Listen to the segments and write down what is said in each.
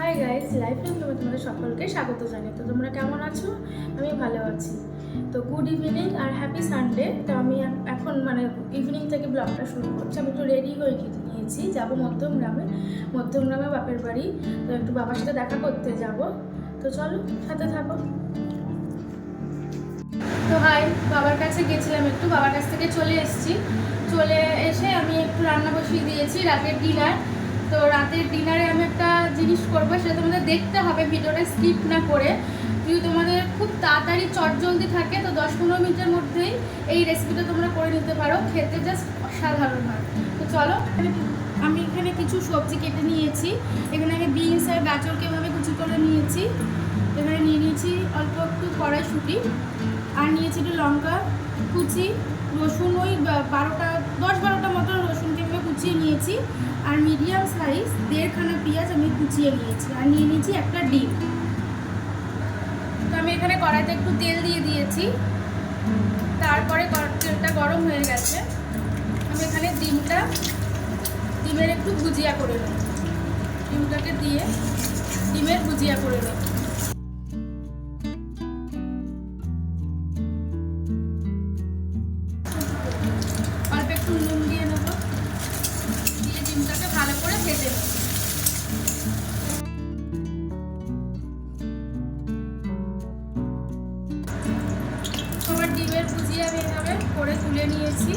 Hi guys, life time তোমাদের সকলকে স্বাগত জানাই। তো তোমরা কেমন আছো? আমি ভালো আছি। তো গুড ইভিনিং আর হ্যাপি সানডে। তো আমি এখন ইভিনিং থেকে ব্লগটা শুরু করছি। আমি একটু রেডি হয়ে নিয়েছি, যাবো মধ্যমগ্রামে বাপের বাড়ি। তো একটু বাবার সাথে দেখা করতে যাব। তো চলো, সাথে থাকো। তো হাই, বাবার কাছে গেছিলাম, একটু বাবার কাছ থেকে চলে এসে আমি একটু রান্না বসিয়ে দিয়েছি রাতের ডিনার। তো রাতের ডিনারে আমি একটা জিনিস করবো, সেটা তোমাদের দেখতে হবে, ভিডিওটা স্কিপ না করে। যদি তোমাদের খুব তাড়াতাড়ি চটজলদি থাকে তো 10-15 মিনিটের মধ্যেই এই রেসিপিটা তোমরা করে নিতে পারো। খেতে জাস্ট অসাধারণ হয়। তো চলো, আমি এখানে কিছু সবজি কেটে নিয়েছি। এখানে আমি বিনস আর গাজরকে এভাবে কুচি করে নিয়েছি। এখানে নিয়ে নিয়েছি অল্প একটু কড়াইশুঁটি, আর নিয়েছি একটু লঙ্কা কুচি, রসুন ওই 10-12টা মতো রসুনকে এভাবে কুচিয়ে নিয়েছি, আর মিডিয়াম সাইজ 1.5খানা পেঁয়াজ আমি কুচিয়ে নিয়েছি, আর নিয়ে নিয়েছি একটা ডিম। তো আমি এখানে কড়াইতে একটু তেল দিয়ে দিয়েছি। তারপরে তেলটা গরম হয়ে গেছে, আমি এখানে ডিমের একটু ভুজিয়া করে নেব। ডিমটাকে দিয়ে ডিমের ভুজিয়া করে নেব। অল্প একটু নুন দিয়ে নেব, দিয়ে ডিমটাকে ভালো করে ভেজে নেব। সবার ডিমের ভুজিয়া এভাবে করে তুলে নিয়েছি।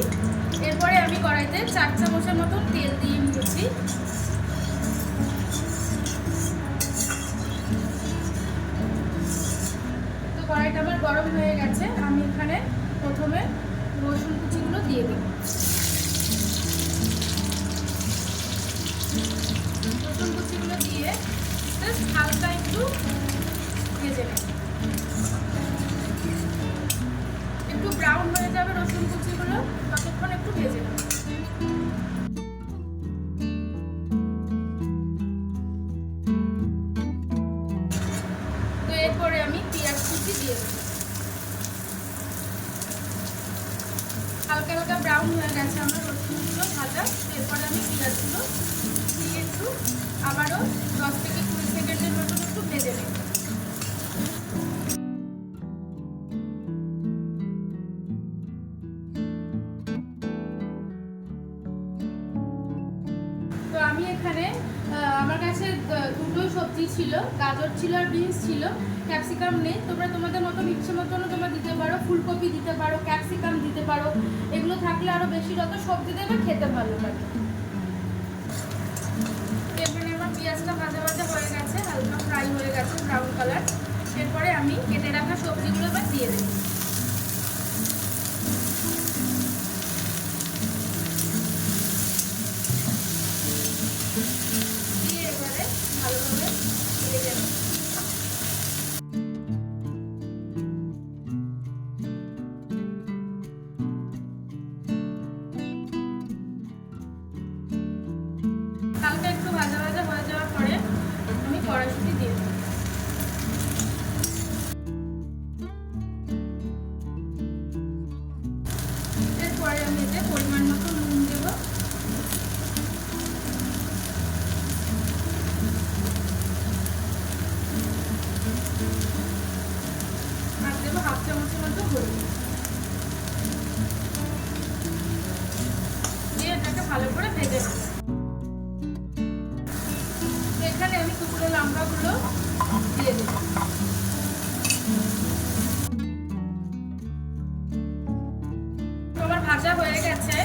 এরপরে আমি কড়াইতে 4 চামচের মতো তেল দিয়ে নিয়েছি। তো কড়াইটা আমার গরম হয়ে গেছে, আমি এখানে প্রথমে রসুন কুচিগুলো দিয়ে দেব। রসুন কুচিগুলো দিয়ে জাস্ট হালকা একটু ভেজে নেব। একটু ব্রাউন হয়ে যাবে রসুন কুচিগুলো, ততক্ষণ একটু ভেজে নেব। তো এরপরে আমি পেঁয়াজ কুচি দিয়ে দেব। হালকা হালকা ব্রাউন হয়ে গেছে আমার রসুনগুলো ভাজা। এরপরে আমি পেঁয়াজগুলো দিয়ে একটু আবারও 10-20 সেকেন্ডের মতন একটু ভেজে নেব। তো আমি এখানে আমার কাছে দুটো সবজি ছিল, গাজর ছিল আর বিনস ছিল, ক্যাপসিকাম নেই। তোমরা তোমাদের মতন ইচ্ছে মতন তোমরা দিতে পারো, ফুলকপি দিতে পারো, ক্যাপসিকাম দিতে পারো। এগুলো থাকলে আরও বেশি যত সবজি দেবে খেতে ভালো লাগে। এখানে আমার পেঁয়াজটা ভাজা ভাজা হয়ে গেছে, হালকা ফ্রাই হয়ে গেছে ব্রাউন কালার। এরপরে আমি কেটে রাখা সবজিগুলো এবার দিয়ে দেবো। দিয়ে এবারে ভালোভাবে ভেজে নেব। হালকা একটু ভাজা ভাজা হয়ে যাওয়ার পরে আমি কড়াইশুঁটি দিয়ে দেবো। এরপরে আমি এতে পরিমাণ মতো নুন দেবো। আর দেবো 1/2 চামচের মতো হলুদ। দিয়ে এটাকে ভালো করে ভেজে নেব। এখানে আমি টুকরো লঙ্কাগুলো দিয়ে দেব। আমার ভাজা হয়ে গেছে।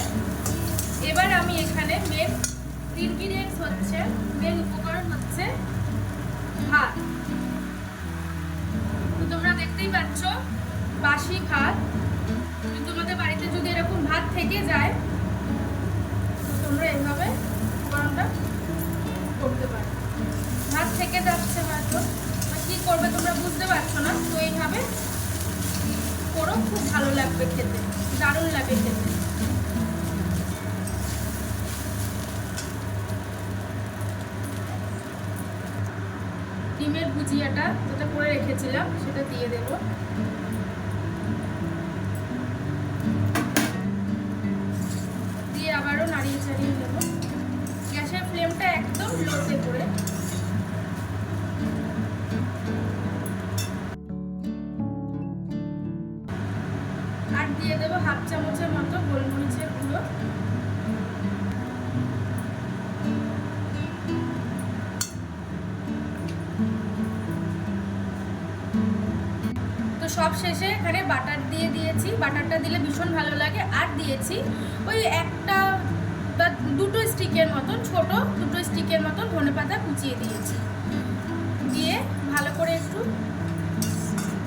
এবার আমি এখানে মেন উপকরণ হচ্ছে ভাত। তো তোমরা দেখতেই পাচ্ছ বাসি ভাত। তোমাদের বাড়িতে যদি এরকম ভাত থেকে যায় তো তোমরা এইভাবে উপকরণটা করতে পারো। ভাত থেকে যাচ্ছে হয়তো, কি করবে তোমরা বুঝতে পারছো না, তো এইভাবে করো, খুব ভালো লাগবে খেতে, দারুণ লাগে খেতে। ডিমের ভুজিয়াটা যেটা করে রেখেছিলাম সেটা দিয়ে দেব। দিয়ে আবারও নাড়িয়ে চাড়িয়ে নেব। গ্যাসের ফ্লেমটা একদম লোতে করে তো সব শেষে এখানে বাটার দিয়ে দিয়েছি, বাটারটা দিলে ভীষণ ভালো লাগে। আর দিয়েছি ওই একটা বা দুটো স্টিকের মতন, ছোট দুটো স্টিকের মতন ধনেপাতা কুচিয়ে দিয়েছি। দিয়ে ভালো করে একটু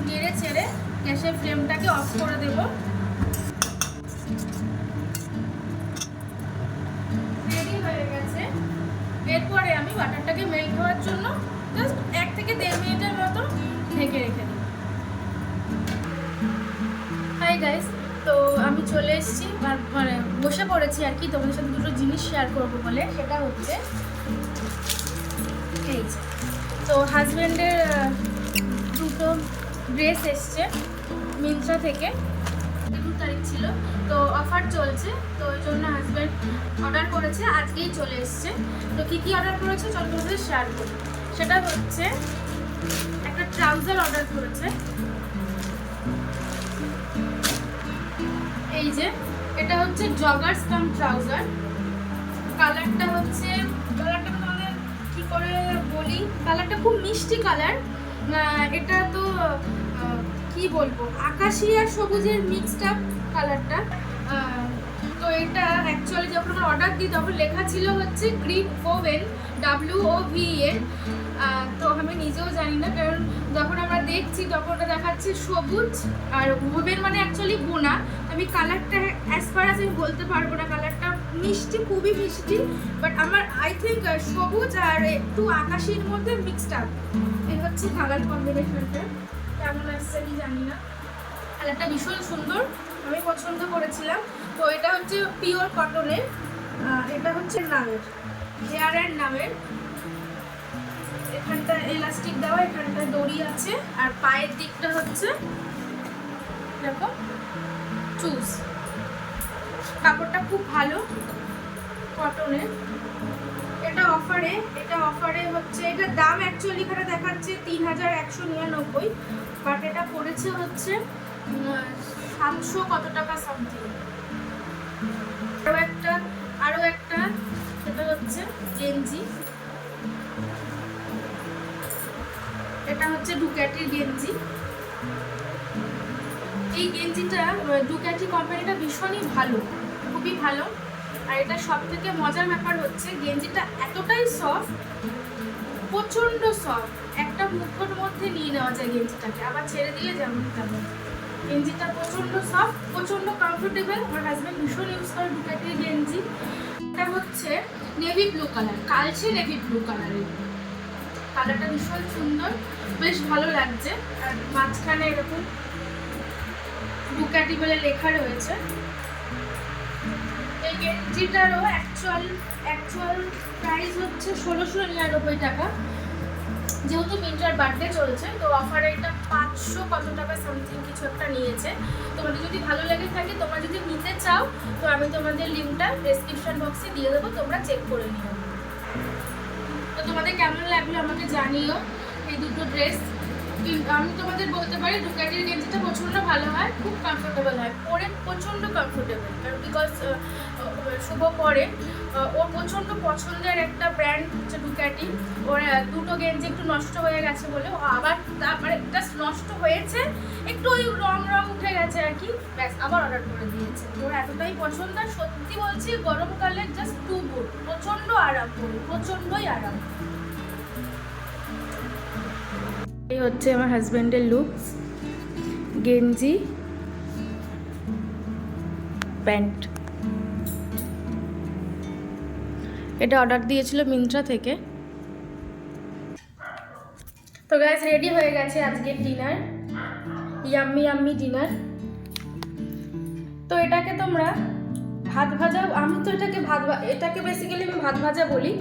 নেড়ে চেড়ে গ্যাসের ফ্লেমটাকে অফ করে দেব। রেডি হয়ে গেছে। এরপরে আমি বাটারটাকে মেল্ট হওয়ার জন্য জাস্ট 1 থেকে 1.5 মিনিটের মতো ঢেকে রেখে দিই। হাই গাইস, তো আমি চলে এসেছি, মানে বসে পড়েছি আর কি তোমাদের সাথে দুটো জিনিস শেয়ার করবো বলে। সেটা হচ্ছে এই যে, তো হাজব্যান্ডের দুটো ড্রেস এসছে মিন্ত্রা থেকে। 2 তারিখ ছিল, তো অফার চলছে, তো ওই জন্য হাজব্যান্ড অর্ডার করেছে, আজকেই চলে এসছে। তো কী কী অর্ডার করেছে চল তোমাদের শেয়ার করি। সেটা হচ্ছে একটা ট্রাউজার অর্ডার করেছে, এই যে এটা হচ্ছে জগার্স কাম ট্রাউজার। কালারটা তোমাদের কি করে বলি, কালারটা খুব মিষ্টি কালার। এটা তো কি বলবো, আকাশি আর সবুজের মিক্সড আপ কালারটা। তো এটা অ্যাকচুয়ালি যখন আমরা অর্ডার দিই তখন লেখা ছিল হচ্ছে গ্রিন ওভেন, WOVEN। তো আমি নিজেও জানি না, কারণ যখন আমরা দেখছি তখন ওটা দেখাচ্ছে সবুজ, আর ওভেন মানে অ্যাকচুয়ালি বোনা। আমি কালারটা অ্যাজ ফার অ্যাজ আমি বলতে পারবো না, কালারটা মিষ্টি, খুবই মিষ্টি, বাট আমার আই থিঙ্ক সবুজ আর একটু আকাশির মধ্যে মিক্সড আপ। এই হচ্ছে কালার কম্বিনেশনটা, কেমন আসছে আমি জানি না। কালারটা ভীষণ সুন্দর, আমি পছন্দ করেছিলাম। তো এটা হচ্ছে পিওর কটনের, এটা হচ্ছে নামের, হেয়ার অ্যান্ড নামের। এখানটা এলাস্টিক দেওয়া, এখানটা দড়ি আছে, আর পায়ের দিকটা হচ্ছে দেখো চুজ। কাপড়টা খুব ভালো কটনের। এটা অফারে হচ্ছে, এটার দাম অ্যাকচুয়ালি এখানে দেখাচ্ছে 3199, বাট এটা পড়েছে হচ্ছে 700 কত টাকা সামথিং। আরও একটা সেটা হচ্ছে গেঞ্জি, এটা হচ্ছে ডুক্যাটির গেঞ্জি। এই গেঞ্জিটা ডুক্যাটি কোম্পানিটা ভীষণই ভালো, খুবই ভালো। আর এটা সব থেকে মজার ব্যাপার হচ্ছে গেঞ্জিটা এতটাই সফট, প্রচণ্ড সফট, একটা মুঠোর মধ্যে নিয়ে নেওয়া যায় গেঞ্জিটাকে, আবার ছেড়ে দিলে যেমন তেমন। গেঞ্জিটা প্রচণ্ড সফট, প্রচণ্ড কমফোর্টেবল। আমার হাজব্যান্ড ভীষণ ইউজ করে ডুক্যাটির গেঞ্জি। এটা হচ্ছে নেভি ব্লু কালার, কালচে নেভি ব্লু কালারের। কালারটা ভীষণ সুন্দর, বেশ ভালো লাগছে। আর মাঝখানে এরকম ডুক্যাটি বলে লেখা রয়েছে। এই গেঞ্জিটারও অ্যাকচুয়াল প্রাইস হচ্ছে 1699 টাকা। যেহেতু মিন্ট্রার বার্থডে চলছে, তো অফারে এটা 500 কত টাকা সামথিং কিছু একটা নিয়েছে। তোমাদের যদি ভালো লেগে থাকে, তোমরা যদি নিতে চাও, তো আমি তোমাদের লিঙ্কটা ডেসক্রিপশন বক্সে দিয়ে দেবো, তোমরা চেক করে নিও। তো তোমাদের কেমন লাগলো আমাকে জানিও এই দুটো ড্রেস। আমি তোমাদের বলতে পারি ডুক্যাটির গেঞ্জিটা প্রচণ্ড ভালো হয়, খুব কমফোর্টেবল হয়, পরে প্রচণ্ড কমফোর্টেবল। কারণ বিকজ শুভ পরে, ওর প্রচণ্ড পছন্দের একটা ব্র্যান্ড হচ্ছে ডুক্যাটি। ওর দুটো গেঞ্জি একটু নষ্ট হয়ে গেছে বলে ও আবার, তারপরে জাস্ট নষ্ট হয়েছে, একটু ওই রং উঠে গেছে আর কি, ব্যাস আবার অর্ডার করে দিয়েছে। ওর এতটাই পছন্দ, সত্যি বলছি গরমকালে জাস্ট টু গুড, প্রচণ্ড আরাম করি, প্রচণ্ডই আরাম। এই হচ্ছে আমার হাজব্যান্ডের লুকস, গেঞ্জি, প্যান্ট। এটা অর্ডার দিয়েছিল মিন্ত্রা থেকে। তো গাইস, রেডি হয়ে গেছে আজকের ডিনার, ইয়াম্মি ডিনার। তো এটাকে তোমরা ভাত ভাজা, আমি তো এটাকে বেসিক্যালি আমি ভাত ভাজা বলি।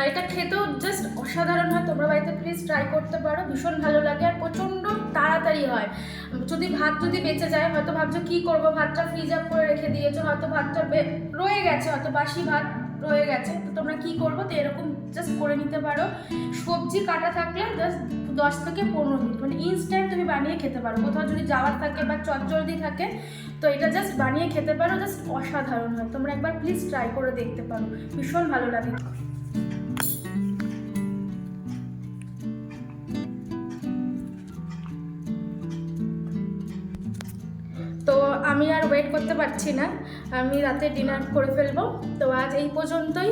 এটা খেতেও জাস্ট অসাধারণ হয়, তোমরা বাড়িতে প্লিজ ট্রাই করতে পারো, ভীষণ ভালো লাগে আর প্রচণ্ড তাড়াতাড়ি হয়। ভাত যদি বেঁচে যায়, হয়তো ভাবছো কী করবো, ভাতটা ফ্রিজ আপ করে রেখে দিয়েছো, হয়তো ভাতটা রয়ে গেছে, হয়তো বাসি ভাত রয়ে গেছে, তো তোমরা কী করবো, তো এরকম জাস্ট করে নিতে পারো। সবজি কাটা থাকলে জাস্ট 10 থেকে 15 মিনিট, মানে ইনস্ট্যান্ট তুমি বানিয়ে খেতে পারো। কোথাও যদি যাওয়ার থাকে বা চটজলদি থাকে, তো এটা জাস্ট বানিয়ে খেতে পারো, জাস্ট অসাধারণ হয়। তোমরা একবার প্লিজ ট্রাই করে দেখতে পারো, ভীষণ ভালো লাগে। আমি আর ওয়েট করতে পারছি না, আমি রাতে ডিনার করে ফেলবো। তো আজ এই পর্যন্তই।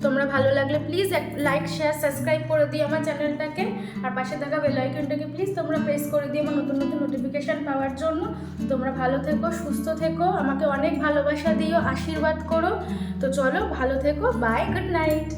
তোমরা ভালো লাগলে প্লিজ লাইক শেয়ার সাবস্ক্রাইব করে দিও আমার চ্যানেলটাকে, আর পাশে থাকা বেল আইকনটাকে প্লিজ তোমরা প্রেস করে দিও আমার নতুন নতুন নোটিফিকেশান পাওয়ার জন্য। তোমরা ভালো থেকো, সুস্থ থেকো, আমাকে অনেক ভালোবাসা দিও, আশীর্বাদ করো। তো চলো, ভালো থেকো, বাই, গুড নাইট।